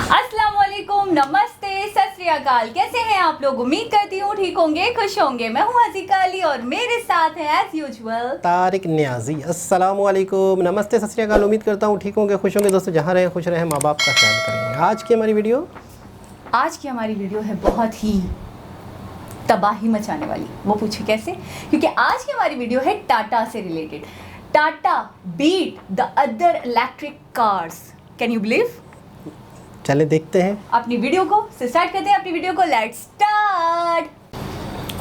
अस्सलामुअलैकुम, नमस्ते, सत श्री अकाल। कैसे हैं आप लोग? उम्मीद करती हूँ ठीक होंगे, खुश होंगे। मैं हूँ हसीका अली और मेरे साथ है एज यूजुअल तारिक न्याजी। अस्सलामुअलैकुम, नमस्ते, सत श्री अकाल। उम्मीद करता हूँ ठीक होंगे, खुश होंगे। दोस्तों जहाँ रहें खुश रहें, माँ बाप का ख्याल करें। आज की हमारी वीडियो है बहुत ही तबाही मचाने वाली। वो पूछे कैसे? क्योंकि आज की हमारी वीडियो है टाटा से related. Tata beat the other electric cars. Can you believe? चले देखते हैं अपनी वीडियो को स्टार्ट करते हैं। अपनी वीडियो को लेट्स स्टार्ट।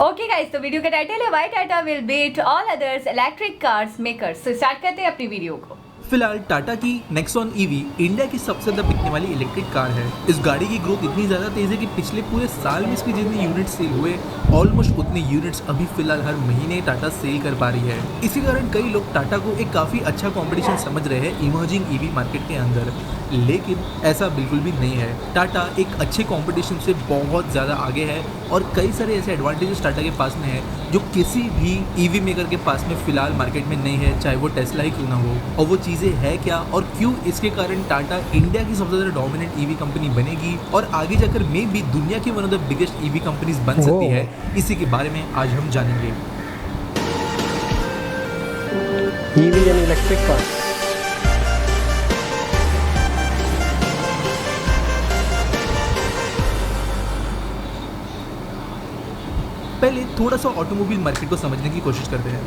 ओके गाइस, तो वीडियो का टाइटल है why Tata will beat all others electric cars makers. तो स्टार्ट करते हैं अपनी वीडियो को। फिलहाल टाटा की नेक्सॉन ईवी इंडिया की सबसे ज़्यादा बिकने वाली इलेक्ट्रिक कार है। इस गाड़ी की ग्रोथ इतनी ज़्यादा तेज़ है कि पिछले पूरे साल में इसके जितने यूनिट्स सेल हुए, ऑलमोस्ट उतने यूनिट्स अभी फिलहाल हर महीने टाटा सेल कर पा रही है। इसी कारण कई लोग टाटा को एक काफ़ी अच्छा कंपटीशन समझ रहे हैं इमर्जिंग ईवी मार्केट के अंदर, लेकिन ऐसा बिल्कुल भी नहीं है। टाटा एक अच्छे कंपटीशन से बहुत ज़्यादा आगे है और कई सारे ऐसे एडवांटेजेस टाटा के पास में है जो किसी भी ईवी मेकर के पास में फिलहाल मार्केट में नहीं है, चाहे वो टेस्ला ही क्यों ना हो। और वो चीज़ें है क्या और क्यों इसके कारण टाटा इंडिया की सबसे ज़्यादा डोमिनेंट ईवी कंपनी बनेगी और आगे जाकर मे भी दुनिया की one of the biggest EV companies बन सकती है, इसी के बारे में आज हम जानेंगे। ईवी यानी इलेक्ट्रिक कार। पहले थोड़ा सा ऑटोमोबाइल मार्केट को समझने की कोशिश करते हैं।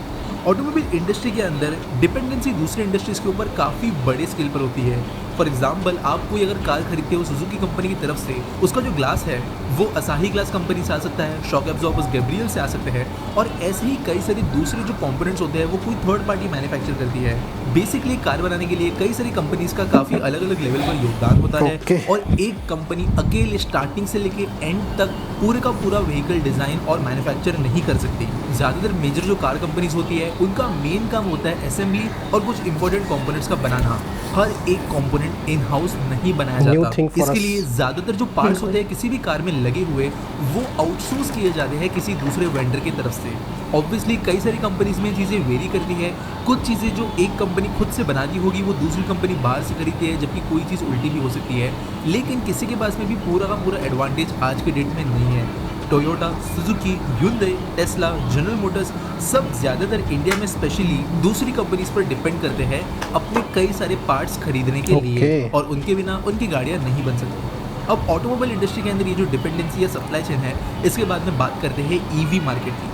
ऑटोमोबाइल इंडस्ट्री के अंदर डिपेंडेंसी दूसरे इंडस्ट्रीज़ के ऊपर काफ़ी बड़े स्केल पर होती है। फॉर एग्जाम्पल, आप कोई अगर कार खरीदते हो सुजुकी कंपनी की तरफ से, उसका जो ग्लास है वो असाही ग्लास कंपनी से आ सकता है, शॉक एब्जॉर्बर्स गैब्रियल से आ सकते हैं और ऐसे ही कई सारे दूसरे जो कंपोनेंट्स होते हैं वो कोई थर्ड पार्टी मैन्युफैक्चर करती है। बेसिकली कार बनाने के लिए कई सारी कंपनीज का काफ़ी अलग अलग लेवल पर योगदान होता है और एक कंपनी अकेले स्टार्टिंग से लेके एंड तक पूरे का पूरा व्हीकल डिज़ाइन और मैन्युफैक्चर नहीं कर सकती। ज़्यादातर मेजर जो कार कंपनीज होती है उनका मेन काम होता है असेंबली और कुछ इंपॉर्टेंट कंपोनेंट्स का बनाना। हर एक कंपोनेंट इन हाउस नहीं बनाया जाता, इसके लिए ज़्यादातर जो पार्ट्स होते हैं किसी भी कार में लगे हुए वो आउटसोर्स किए जाते हैं किसी दूसरे वेंडर की तरफ से। ऑब्वियसली कई सारी कंपनीज में चीज़ें वेरी करती है। कुछ चीज़ें जो एक कंपनी खुद से बनाती होगी वो दूसरी कंपनी बाहर से खरीदती है, जबकि कोई चीज़ उल्टी भी हो सकती है। लेकिन किसी के पास में भी पूरा का पूरा एडवांटेज आज के डेट में नहीं है। Toyota, Suzuki, hyundai, Tesla, general Motors सब ज़्यादातर इंडिया में स्पेशली दूसरी कंपनीज पर डिपेंड करते हैं अपने कई सारे पार्ट्स खरीदने के लिए और उनके बिना उनकी गाड़ियाँ नहीं बन सकती। अब ऑटोमोबाइल इंडस्ट्री के अंदर ये जो डिपेंडेंसी या सप्लाई चेन है, इसके बाद में बात करते हैं ईवी मार्केट की।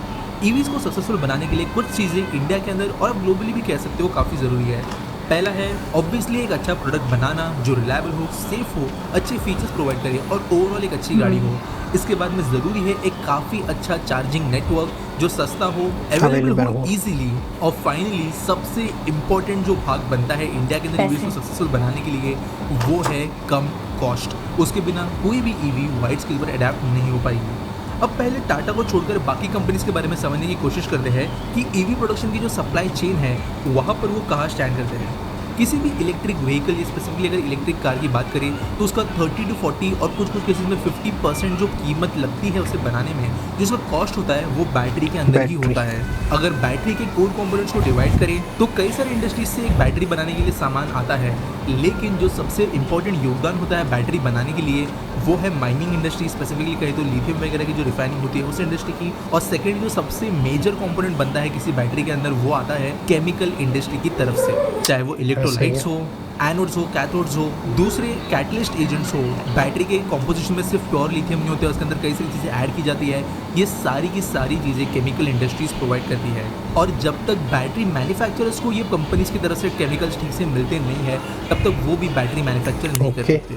ईवीज़ को सक्सेसफुल बनाने के लिए कुछ चीज़ें इंडिया के अंदर और ग्लोबली भी कह सकते हो काफ़ी ज़रूरी है। पहला है ऑब्वियसली एक अच्छा प्रोडक्ट बनाना जो रिलायबल हो, सेफ हो, अच्छे फीचर्स प्रोवाइड करे और ओवरऑल एक अच्छी गाड़ी हो। इसके बाद में ज़रूरी है एक काफ़ी अच्छा चार्जिंग नेटवर्क जो सस्ता हो, अवेलेबल हो ईजिली। और फाइनली सबसे इम्पोर्टेंट जो भाग बनता है इंडिया के अंदर ईवी को सक्सेसफुल बनाने के लिए वो है कम कॉस्ट। उसके बिना कोई भी ईवी वाइड स्केल पर अडेप्ट नहीं हो पाएगी। अब पहले टाटा को छोड़कर बाकी कंपनीज के बारे में समझने की कोशिश करते हैं कि ईवी प्रोडक्शन की जो सप्लाई चेन है वहाँ पर वो कहाँ स्टैंड करते हैं। किसी भी इलेक्ट्रिक व्हीकल या स्पेसिफिकली अगर इलेक्ट्रिक कार की बात करें तो उसका 30 to 40 और कुछ केसेस में 50% जो कीमत लगती है उसे बनाने में, जिसका कॉस्ट होता है वो बैटरी के अंदर ही होता है। अगर बैटरी के कोर कंपोनेंट्स को डिवाइड करें तो कई सारे इंडस्ट्रीज से एक बैटरी बनाने के लिए सामान आता है, लेकिन जो सबसे इंपॉर्टेंट योगदान होता है बैटरी बनाने के लिए वो है माइनिंग इंडस्ट्री, स्पेसिफिकली कहें तो लिथियम वगैरह की जो रिफाइनिंग होती है उस इंडस्ट्री की। और सेकेंड जो सबसे मेजर कंपोनेंट बनता है किसी बैटरी के अंदर वो आता है केमिकल इंडस्ट्री की तरफ से, चाहे वो इलेक्ट्रोलाइट्स हो, एनोड्स हो, कैथोड्स हो, दूसरे कैटलिस्ट एजेंट्स हो। बैटरी के कॉम्पोजिशन में सिर्फ प्योर लिथियम नहीं होता है, उसके अंदर कई सारी चीज़ें ऐड की जाती है। ये सारी की सारी चीज़ें केमिकल इंडस्ट्रीज प्रोवाइड करती है और जब तक बैटरी मैन्युफैक्चरर्स को ये कंपनीज की तरफ से केमिकल्स ठीक से मिलते नहीं है तब तक वो भी बैटरी मैन्युफैक्चर नहीं कर सकते।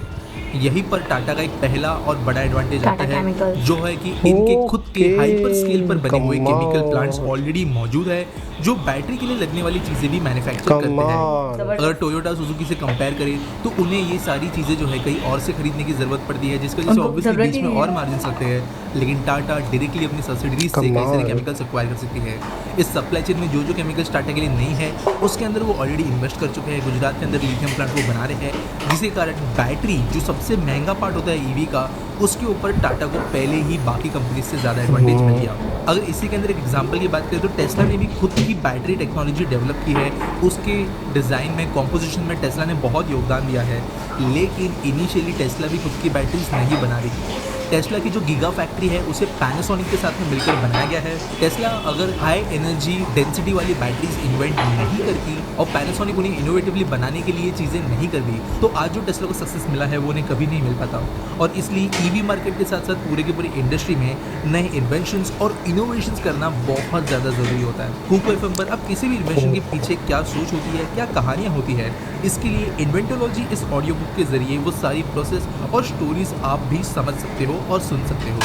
यहीं पर टाटा का एक पहला और बड़ा एडवांटेज आता है जो है कि इनके खुद के हाइपर स्केल पर बने हुए केमिकल प्लांट्स ऑलरेडी मौजूद है जो बैटरी के लिए लगने वाली चीज़ें भी मैन्युफैक्चर करते हैं। अगर टोयोटा सुजुकी से कंपेयर करें तो उन्हें ये सारी चीज़ें जो है कहीं और से खरीदने की ज़रूरत पड़ती है, जिसकी वजह से ऑब्वियसली बीच में और मार्जिन सकते हैं, लेकिन टाटा डायरेक्टली अपनी सब्सिडीज से कई सारे केमिकल्स एक्वायर कर सकती है। इस सप्लाई चेन में जो जो केमिकल्स टाटा के लिए नहीं है उसके अंदर वो ऑलरेडी इन्वेस्ट कर चुके हैं। गुजरात के अंदर लिथियम प्लांट वो बना रहे हैं, जिसके कारण बैटरी जो सबसे महंगा पार्ट होता है ईवी का उसके ऊपर टाटा को पहले ही बाकी कंपनी से ज़्यादा एडवांटेज मिल गया। अगर इसी के अंदर एक एग्जांपल की बात करें तो टेस्ला ने भी खुद की भी बैटरी टेक्नोलॉजी डेवलप की है उसके डिज़ाइन में, कॉम्पोजिशन में टेस्ला ने बहुत योगदान दिया है। लेकिन इनिशियली टेस्ला भी खुद की बैटरीज नहीं बना रही थी। टेस्ला की जो गीगा फैक्ट्री है उसे पैनासोनिक के साथ में मिलकर बनाया गया है। टेस्ला अगर हाई एनर्जी डेंसिटी वाली बैटरीज इन्वेंट नहीं करती और पैनासोनिक उन्हें इनोवेटिवली बनाने के लिए चीज़ें नहीं कर दी तो आज जो टेस्ला को सक्सेस मिला है वो उन्हें कभी नहीं मिल पाता। और इसलिए ईवी मार्केट के साथ साथ पूरे की पूरी इंडस्ट्री में नए इन्वेंशंस और इनोवेशंस करना बहुत ज़्यादा ज़रूरी होता है। कुको एफएम पर अब किसी भी इन्वेंशन के पीछे क्या सोच होती है, क्या कहानियाँ होती है, इसके लिए इन्वेंटोलॉजी इस ऑडियो बुक के जरिए वो सारी प्रोसेस और स्टोरीज आप भी समझ सकते हो और सुन सकते हो।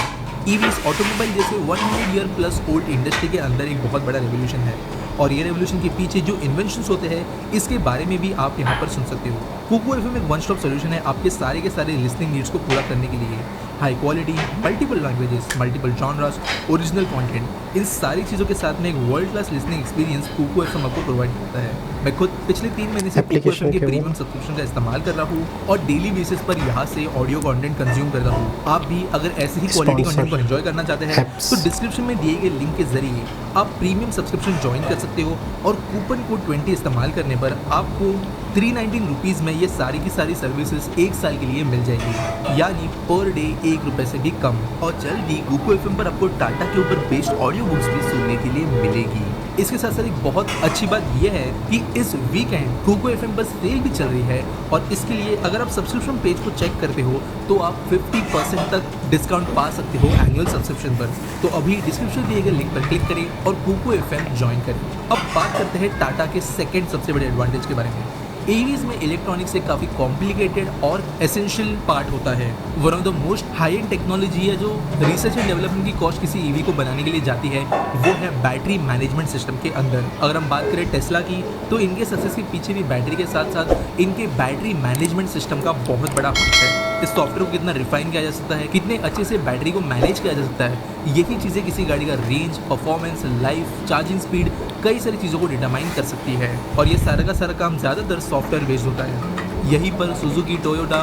ईवीज ऑटोमोबाइल जैसे 100 ईयर प्लस ओल्ड इंडस्ट्री के अंदर एक बहुत बड़ा रेवोल्यूशन है और ये रेवोल्यूशन के पीछे जो इन्वेंशंस होते हैं इसके बारे में भी आप यहाँ पर सुन सकते हो। कुको एफएम एक वन स्टॉप सोल्यूशन है आपके सारे के सारे लिसनिंग नीड्स को पूरा करने के लिए। High quality, multiple languages, multiple genres, original content, इन सारी चीज़ों के साथ में एक world class listening experience Kuku FM आपको प्रोवाइड करता है। मैं खुद पिछले 3 महीने से कुको एफएम के प्रीमियम सब्सक्रिप्शन का इस्तेमाल कर रहा हूँ और डेली बेसिस पर यहाँ से ऑडियो कंटेंट कंज्यूम कर रहा हूँ। आप भी अगर ऐसे ही क्वालिटी कंटेंट को एंजॉय करना चाहते हैं तो डिस्क्रिप्शन में दिए गए लिंक के जरिए आप प्रीमियम सब्सक्रिप्शन ज्वाइन कर सकते हो और कूपन कोड 20 इस्तेमाल करने पर आपको 319 रुपीज़ में ये सारी की सारी सर्विसेज 1 साल के लिए मिल जाएगी, यानी पर डे 1 रुपये से भी कम। और जल्दी कुको एफएम पर आपको टाटा के ऊपर बेस्ड ऑडियो बुक्स भी सुनने के लिए मिलेगी। इसके साथ साथ एक बहुत अच्छी बात यह है कि इस वीकेंड कुको एफएम पर सेल भी चल रही है और इसके लिए अगर आप सब्सक्रिप्शन पेज को चेक करते हो तो आप 50% तक डिस्काउंट पा सकते हो एनुअल सब्सक्रिप्शन पर। तो अभी डिस्क्रिप्शन दिए गए लिंक पर क्लिक करें और कुको एफएम ज्वाइन करें। अब बात करते हैं टाटा के सेकेंड सबसे बड़े एडवांटेज के बारे में। ईवीज में इलेक्ट्रॉनिक्स एक काफ़ी कॉम्प्लिकेटेड और एसेंशियल पार्ट होता है। One of the most high and technology है जो रिसर्च एंड डेवलपमेंट की कॉस्ट किसी ईवी को बनाने के लिए जाती है वो है बैटरी मैनेजमेंट सिस्टम के अंदर। अगर हम बात करें टेस्ला की तो इनके सक्सेस के पीछे भी बैटरी के साथ साथ इनके बैटरी मैनेजमेंट सिस्टम का बहुत बड़ा हाथ है। इस सॉफ्टवेयर को कितना रिफाइन किया जा सकता है, कितने अच्छे से बैटरी को मैनेज किया जा सकता है, यही चीज़ें किसी गाड़ी का range, performance, life, charging speed, कई सारी चीज़ों को डिटरमाइन कर सकती है। और ये सारा का सारा काम ज़्यादातर सॉफ्टवेयर बेस्ड होता है। यहीं पर सुजुकी, टोयोटा,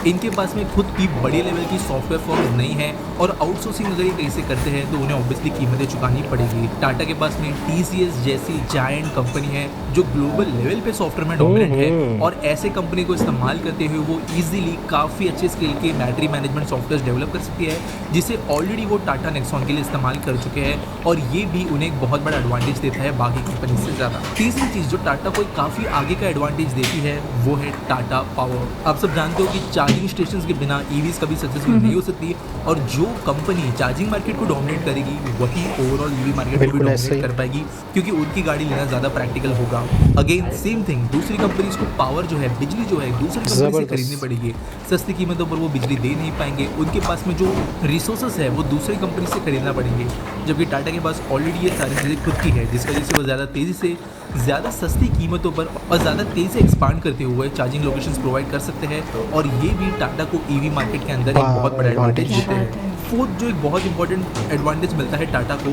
इनके पास में खुद की बड़े लेवल की सॉफ्टवेयर फर्म नहीं है और आउटसोर्सिंग अगर ये कहीं से करते हैं तो उन्हें ऑब्वियसली कीमतें चुकानी पड़ेगी। टाटा के पास में TCS जैसी जायंट कंपनी है जो ग्लोबल लेवल पे सॉफ्टवेयर में डोमिनेंट है और ऐसे कंपनी को इस्तेमाल करते हुए वो ईजिली काफ़ी अच्छे स्केल के बैटरी मैनेजमेंट सॉफ्टवेयर डेवलप कर सकती है जिसे ऑलरेडी वो टाटा नेक्सॉन के लिए इस्तेमाल कर चुके हैं और ये भी उन्हें एक बहुत बड़ा एडवांटेज देता है बाकी कंपनी से ज़्यादा। तीसरी चीज़ जो टाटा को काफ़ी आगे का एडवांटेज देती है वो है टाटा पावर। आप सब जानते हो कि चार्जिंग स्टेशंस के बिना ईवीज कभी सक्सेसफुल नहीं हो सकती और जो कंपनी चार्जिंग मार्केट को डोमिनेट करेगी वही ओवरऑल ईवी मार्केट को भी डोमिनेट कर पाएगी क्योंकि उनकी गाड़ी लेना ज़्यादा प्रैक्टिकल होगा। अगेन सेम थिंग, दूसरी कंपनीज को पावर जो है, बिजली जो है दूसरी कंपनी से खरीदनी पड़ेगी। सस्ती कीमतों पर वो बिजली दे नहीं पाएंगे, उनके पास में जो रिसोर्सेस है वो दूसरी कंपनी से खरीदना पड़ेंगे। जबकि टाटा के पास ऑलरेडी ये सारी चीज़ें खुद की है जिस वजह से वो ज़्यादा तेज़ी से, ज़्यादा सस्ती कीमतों पर और ज़्यादा तेज़ी से एक्सपांड करते हुए चार्जिंग लोकेशंस प्रोवाइड कर सकते हैं और ये भी टाटा को ईवी मार्केट के अंदर एक बहुत बड़ा एडवांटेज देते हैं। फोर्थ जो एक बहुत इंपॉर्टेंट एडवांटेज मिलता है टाटा को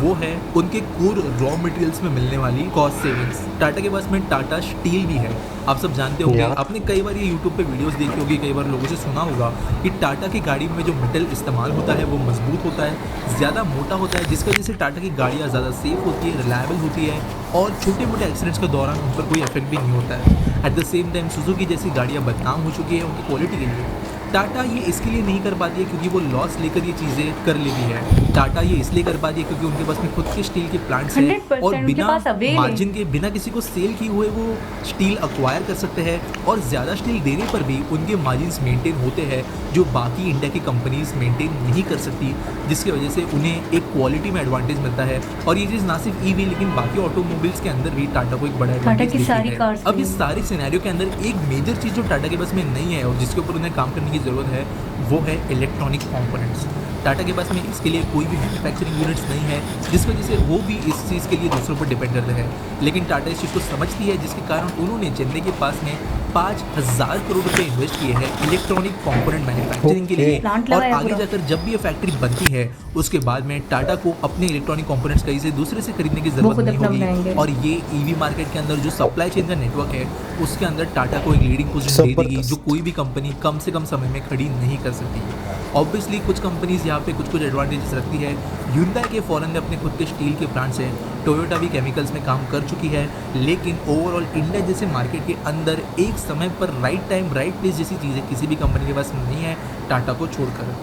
वो है उनके कोर रॉ मटेरियल्स में मिलने वाली कॉस्ट सेविंग्स। टाटा के पास में टाटा स्टील भी है। आप सब जानते होंगे, आपने कई बार ये यूट्यूब पे वीडियोस देखी होगी, कई बार लोगों से सुना होगा कि टाटा की गाड़ी में जो मेटल इस्तेमाल होता है वो मजबूत होता है, ज़्यादा मोटा होता है, जिसकी वजह से टाटा की गाड़ियाँ ज़्यादा सेफ होती है, रिलायबल होती है और छोटे मोटे एक्सीडेंट्स के दौरान उन पर कोई इफेक्ट भी नहीं होता है। At the same time Suzuki जैसी गाड़ियाँ बदनाम हो चुकी है उनकी क्वालिटी के लिए। टाटा ये इसके लिए नहीं कर पाती है क्योंकि वो लॉस लेकर ये चीज़ें कर लेती है। टाटा ये इसलिए कर पाती है क्योंकि उनके पास में खुद के स्टील के प्लांट्स हैं और बिना मार्जिन के, बिना किसी को सेल किए हुए वो स्टील अक्वायर कर सकते हैं और ज़्यादा स्टील देने पर भी उनके मार्जिन्स मेंटेन होते हैं जो बाकी इंडिया की कंपनीज मेंटेन नहीं कर सकती, जिसकी वजह से उन्हें एक क्वालिटी में एडवांटेज मिलता है। और ये चीज़ ना सिर्फ ईवी लेकिन बाकी ऑटोमोबाइल्स के अंदर भी टाटा को एक बड़ा एडवांटेज देती है। अब इस सारे सिनेरियो के अंदर एक मेजर चीज़ जो टाटा के पास में नहीं है और जिसके ऊपर उन्हें काम करने की ज़रूरत है वो है इलेक्ट्रॉनिक कंपोनेंट्स। टाटा के पास में इसके लिए कोई भी मैन्युफैक्चरिंग यूनिट्स नहीं है जिस वजह से वो भी इस चीज़ के लिए दूसरों पर डिपेंड करते हैं। लेकिन टाटा इस चीज़ को समझती है जिसके कारण उन्होंने चेन्नई के पास में 5,000 करोड़ रुपए इन्वेस्ट किए हैं इलेक्ट्रॉनिक कंपोनेंट मैन्युफैक्चरिंग के लिए। और आगे जाकर जब भी ये फैक्ट्री बनती है उसके बाद में टाटा को अपने इलेक्ट्रॉनिक कंपोनेंट्स कहीं से दूसरे से खरीदने की जरूरत नहीं होगी और ये ईवी मार्केट के अंदर जो सप्लाई चेन का नेटवर्क है उसके अंदर टाटा को एक लीडिंग पोजीशन दे देगी जो कोई भी कंपनी कम से कम समय में खड़ी नहीं कर सकती है। ऑब्वियसली कुछ कंपनीज यहाँ पे कुछ एडवांटेजेस रखती है। Hyundai के फॉरेन में अपने खुद के स्टील के प्लांट्स हैं, टोयोटा भी केमिकल्स में काम कर चुकी है, लेकिन ओवरऑल इंडिया जैसे मार्केट के अंदर एक समय पर राइट टाइम राइट प्लेस जैसी चीज़ें किसी भी कंपनी के पास नहीं है टाटा को छोड़कर।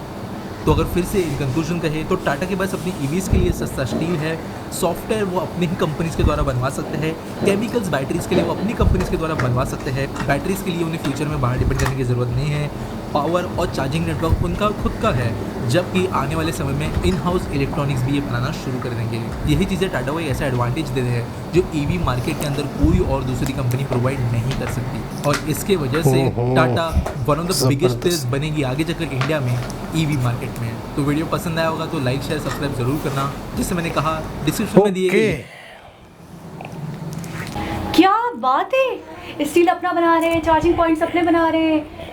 तो अगर फिर से इन कंक्लूजन कहे तो टाटा के पास अपनी ईवीज़ के लिए सस्ता स्टील है, सॉफ्टवेयर वो अपनी ही कंपनीज़ के द्वारा बनवा सकते हैं, केमिकल्स बैटरीज़ के लिए वो अपनी कंपनीज़ के द्वारा बनवा सकते हैं, बैटरीज़ के लिए उन्हें फ्यूचर में बाहर डिपेंड करने की ज़रूरत नहीं है, पावर और चार्जिंग नेटवर्क उनका खुद का है, जबकि आने वाले समय में इन हाउस इलेक्ट्रॉनिक्स भी ये बनाना शुरू कर देंगे। यही चीज़ें टाटा को ऐसा एडवांटेज दे रहे हैं जो ईवी मार्केट के अंदर कोई और दूसरी कंपनी प्रोवाइड नहीं कर सकती, और इसके वजह से Tata one of the biggest players बनेगी आगे जाकर इंडिया में ईवी मार्केट में। तो वीडियो पसंद आया होगा तो लाइक शेयर सब्सक्राइब जरूर करना, जिससे मैंने कहा डिस्क्रिप्शन में दिए गए। क्या बात है, स्टील अपना बना रहे हैं, चार्जिंग पॉइंट्स अपने बना रहे हैं,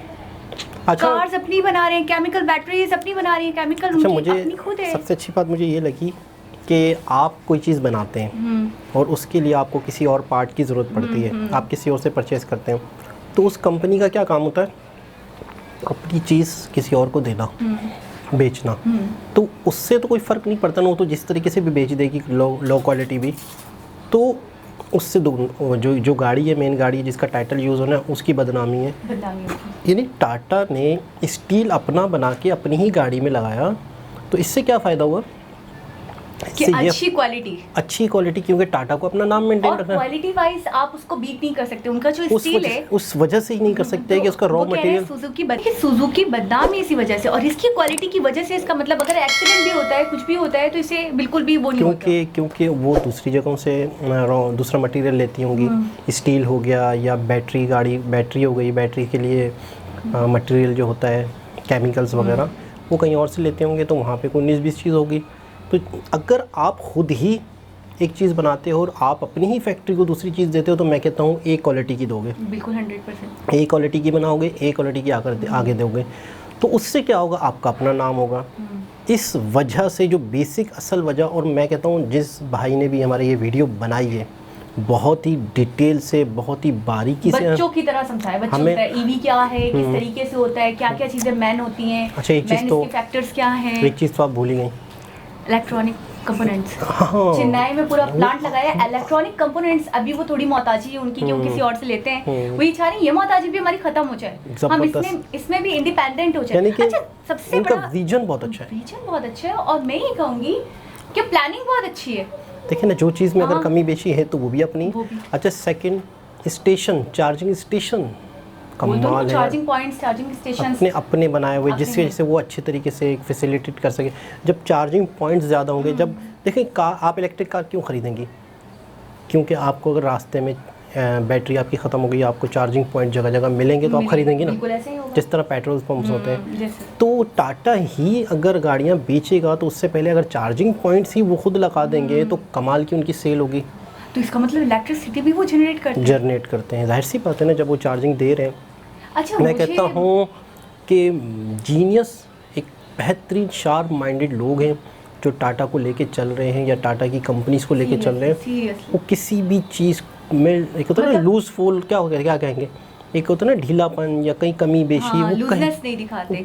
अच्छा कार्स अपनी बना रहे हैं, केमिकल बैटरीज अपनी बना रही हैं, केमिकल अच्छा, उनकी अपनी मुझे खुद है। सबसे अच्छी बात मुझे ये लगी कि आप कोई चीज़ बनाते हैं और उसके लिए आपको किसी और पार्ट की ज़रूरत पड़ती है, आप किसी और से परचेज़ करते हैं, तो उस कंपनी का क्या काम होता है? अपनी चीज़ किसी और को देना, बेचना। तो उससे तो कोई फ़र्क नहीं पड़ता ना, वो तो जिस तरीके से भी बेच देगी, लो क्वालिटी भी, तो उससे जो गाड़ी है, मेन गाड़ी है जिसका टाइटल यूज़ होना है, उसकी बदनामी है। यानी टाटा ने स्टील अपना बना के अपनी ही गाड़ी में लगाया, तो इससे क्या फ़ायदा हुआ कि अच्छी क्वालिटी, क्योंकि टाटा को अपना नाम मेंटेन करना है। क्वालिटी वाइज आप उसको बीट नहीं कर सकते, उनका जो स्टील है उस वजह से ही नहीं कर सकते कि उसका रॉ मटेरियल सुजुकी बदनाम है इसी वजह से, और इसकी क्वालिटी की वजह से इसका मतलब अगर एक्सीडेंट भी होता है, कुछ भी होता है, तो इसे बिल्कुल भी वो नहीं होता, क्योंकि वो दूसरी जगहों से दूसरा मटेरियल लेती होंगी, स्टील हो गया या बैटरी हो गई, बैटरी के लिए मटेरियल जो होता है, केमिकल्स वगैरह, वो कहीं और से लेते होंगे, तो वहाँ पे कोई 19-20 चीज़ होगी। तो अगर आप खुद ही एक चीज़ बनाते हो और आप अपनी ही फैक्ट्री को दूसरी चीज़ देते हो, तो मैं कहता हूँ एक क्वालिटी की दोगे, बिल्कुल 100%। एक क्वालिटी की बनाओगे, एक क्वालिटी की आगे दोगे, तो उससे क्या होगा? आपका अपना नाम होगा। इस वजह से जो बेसिक असल वजह, और मैं कहता हूँ जिस भाई ने भी हमारे ये वीडियो बनाई है, बहुत ही डिटेल से, बहुत ही बारीकी से बच्चों की तरह समझाया, बच्चों की तरह ईवी क्या है, किस तरीके से होता है, क्या क्या चीज़ें मैन होती हैं, अच्छा एक चीज़ तो फैक्टर्स क्या हैं, एक चीज़ तो आप भूल ही गई, इलेक्ट्रॉनिक कंपोनेंट्स। चेन्नई में पूरा प्लांट लगाया इलेक्ट्रॉनिक कंपोनेंट्स, अभी वो थोड़ी मोहताजी है उनकी कि वो किसी और से लेते हैं, वही चाह रही ये मोहताजी भी हमारी खत्म हो जाए, हम इसमें भी इंडिपेंडेंट हो जाए। अच्छा, सबसे बड़ा विजन बहुत अच्छा है, विजन बहुत अच्छा है, और मैं ये कहूँगी कि प्लानिंग बहुत अच्छी है। देखिए ना, जो चीज़ में अगर कमी बेची है तो वो भी अपनी। अच्छा, सेकंड स्टेशन, चार्जिंग स्टेशन कमाल है, चार्जिंग पॉइंट्स, चार्जिंग स्टेशन अपने बनाए हुए, जिसकी वजह से वो अच्छे तरीके से फैसिलिटेट कर सके। जब चार्जिंग पॉइंट्स ज़्यादा होंगे, जब देखिए आप इलेक्ट्रिक कार क्यों ख़रीदेंगी? क्योंकि आपको अगर रास्ते में बैटरी आपकी ख़त्म हो गई, आपको चार्जिंग पॉइंट जगह जगह मिलेंगे तो आप ख़रीदेंगी ना, जिस तरह पेट्रोल पंप्स होते हैं। तो टाटा ही अगर गाड़ियाँ बेचेगा तो उससे पहले अगर चार्जिंग पॉइंट्स ही वो खुद लगा देंगे तो कमाल की उनकी सेल होगी। तो इसका मतलब इलेक्ट्रिसिटी भी वो जनरेट करते हैं, जाहिर सी बात है ना, जब वो चार्जिंग दे रहे हैं। अच्छा, मैं कहता हूँ कि जीनियस, एक बेहतरीन शार्प माइंडेड लोग हैं जो टाटा को लेके चल रहे हैं या टाटा की कंपनीज को लेके चल रहे हैं। वो किसी भी चीज़ में, एक होता है ना लूज फूल, क्या हो गया, क्या कहेंगे, एक होता है ना ढीलापन या कहीं कमी बेशी, वो नहीं दिखाते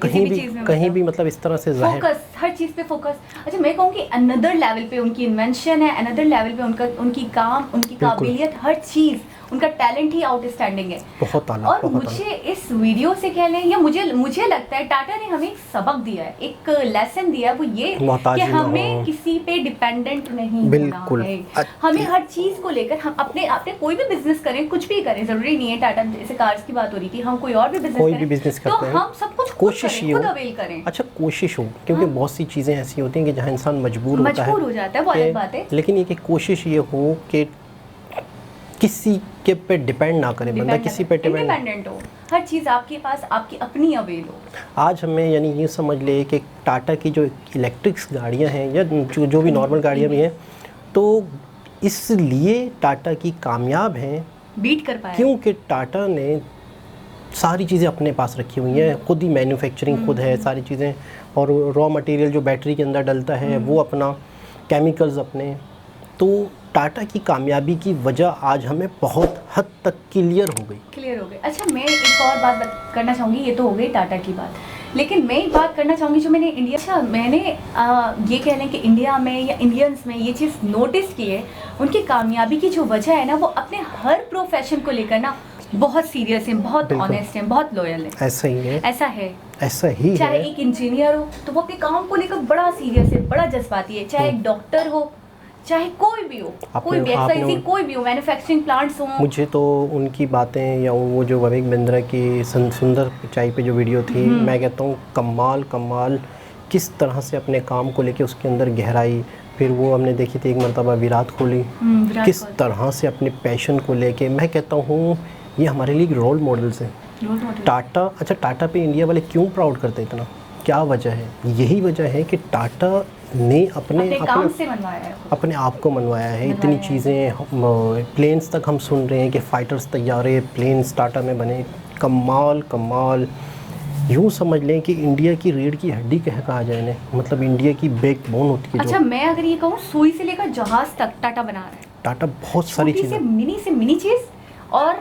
कहीं भी मतलब इस तरह से जाहिर, फोकस, हर चीज़ पे फोकस। अच्छा, मैं कहूँगी अनदर लेवल पे उनकी इन्वेंशन है, अनदर लेवल पे उनकी काम, उनकी काबिलियत, हर चीज़, उनका टैलेंट ही आउटस्टैंडिंग है, बहुत आला। और मुझे इस वीडियो से कह लें या मुझे लगता है टाटा ने हमें एक सबक दिया है, एक लेसन दिया है, वो ये कि हमें किसी पे डिपेंडेंट नहीं होना है। हमें हर चीज़ को लेकर हम अपने कोई भी बिजनेस करें, कुछ भी करें, ज़रूरी नहीं है टाटा जैसे कार्स की बात हो रही थी, हम कोई और भी बिजनेस करें, तो हम सब कुछ कोशिश खुद अवेल करें। अच्छा, कोशिश हो, क्योंकि बहुत सी चीज़ें ऐसी होती हैं कि जहाँ इंसान मजबूर हो जाता है, वो अलग बात है, लेकिन ये कि कोशिश ये हो कि किसी के पे डिपेंड ना करे, बंदा किसी पे डिपेंडेंट हो, हर चीज़ आपके पास आपकी अपनी अवेल हो। आज हमें यानी ये समझ ले कि टाटा की जो इलेक्ट्रिक्स गाड़ियां हैं या जो भी नॉर्मल गाड़ियां भी हैं, तो इसलिए टाटा की कामयाब हैं, बीट कर पाए, क्योंकि टाटा ने सारी चीज़ें अपने पास रखी हुई हैं, खुद ही मैन्युफैक्चरिंग खुद है सारी चीज़ें, और रॉ मटेरियल जो बैटरी के अंदर डलता है वो अपना, केमिकल्स अपने। तो टाटा की कामयाबी की वजह आज हमें बहुत हद तक क्लियर हो गई। अच्छा, मैं एक और बात करना चाहूँगी, ये तो हो गई टाटा की बात, लेकिन मैं एक बात करना चाहूँगी जो मैंने मैंने ये कह लें कि इंडिया में या इंडियंस में ये चीज़ नोटिस की है, उनकी कामयाबी की जो वजह है ना, वो अपने हर प्रोफेशन को लेकर ना बहुत सीरियस हैं, बहुत ऑनेस्ट हैं, बहुत लॉयल हैं। ऐसा ही है, ऐसा है, ऐसा ही चाहे है। एक इंजीनियर हो तो वो अपने काम को लेकर बड़ा सीरियस है, बड़ा जज्बाती है, चाहे एक डॉक्टर हो, चाहे कोई भी हो, कोई भी एक्सरसाइज, कोई भी हो, मैन्युफैक्चरिंग प्लांट्स हो। मुझे तो उनकी बातें या वो जो विवेक बिंद्रा की सुंदर चाय पे जो वीडियो थी, मैं कहता हूँ कमाल कमाल, किस तरह से अपने काम को लेके उसके अंदर गहराई। फिर वो हमने देखी थी एक मरतबा विराट कोहली, किस तरह से अपने पैशन को लेके, मैं कहता हूँ ये हमारे लिए रोल मॉडल्स हैं। टाटा, अच्छा टाटा पे इंडिया वाले क्यों प्राउड करते हैं इतना, क्या वजह है? यही वजह है कि टाटा ने अपने काम से मनवाया है, अपने आप को मनवाया है। इतनी चीज़ें, प्लेन्स तक हम सुन रहे हैं कि फ़ाइटर्स तैयारे प्लेन्स टाटा में बने, कमाल कमाल। यूँ समझ लें कि इंडिया की रीढ़ की हड्डी कहा जाए इन्हें, मतलब इंडिया की बैकबोन होती है। अच्छा, मैं अगर ये कहूँ सुई से लेकर जहाज़ तक टाटा बना रहा है। टाटा बहुत सारी चीज़ें, से मिनी चीज़ और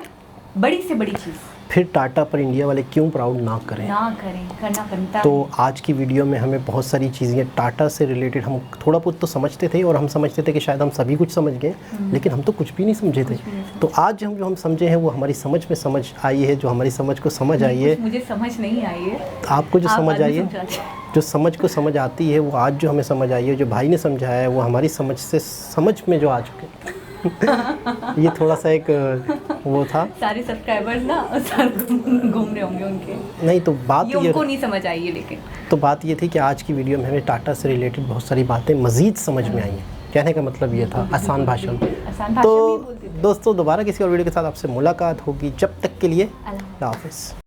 बड़ी से बड़ी चीज़। फिर टाटा पर इंडिया वाले क्यों प्राउड ना करें, करना बनता है। तो आज की वीडियो में हमें बहुत सारी चीज़ें टाटा से रिलेटेड, हम थोड़ा बहुत तो समझते थे और हम समझते थे कि शायद हम सभी कुछ समझ गए, लेकिन हम तो कुछ भी नहीं समझे थे। तो आज हम जो हम समझे हैं वो हमारी समझ में समझ आई है, जो हमारी समझ को समझ आई है। मुझे समझ नहीं आई है, आपको जो समझ आई है, जो समझ को समझ आती है, वो आज जो हमें समझ आई है, जो भाई ने समझाया है, वो हमारी समझ से समझ में जो आ चुके ये थोड़ा सा एक वो था। सारे सब्सक्राइबर्स ना घूम रहे होंगे उनके, नहीं तो बात ये उनको नहीं समझ आई है, लेकिन तो बात ये थी कि आज की वीडियो में हमें टाटा से रिलेटेड बहुत सारी बातें मज़ीद समझ में आई हैं। कहने का मतलब ये था आसान भाषा में। तो दोस्तों दोबारा किसी और वीडियो के साथ आपसे मुलाकात होगी, जब तक के लिए अल्लाह हाफ़िज़।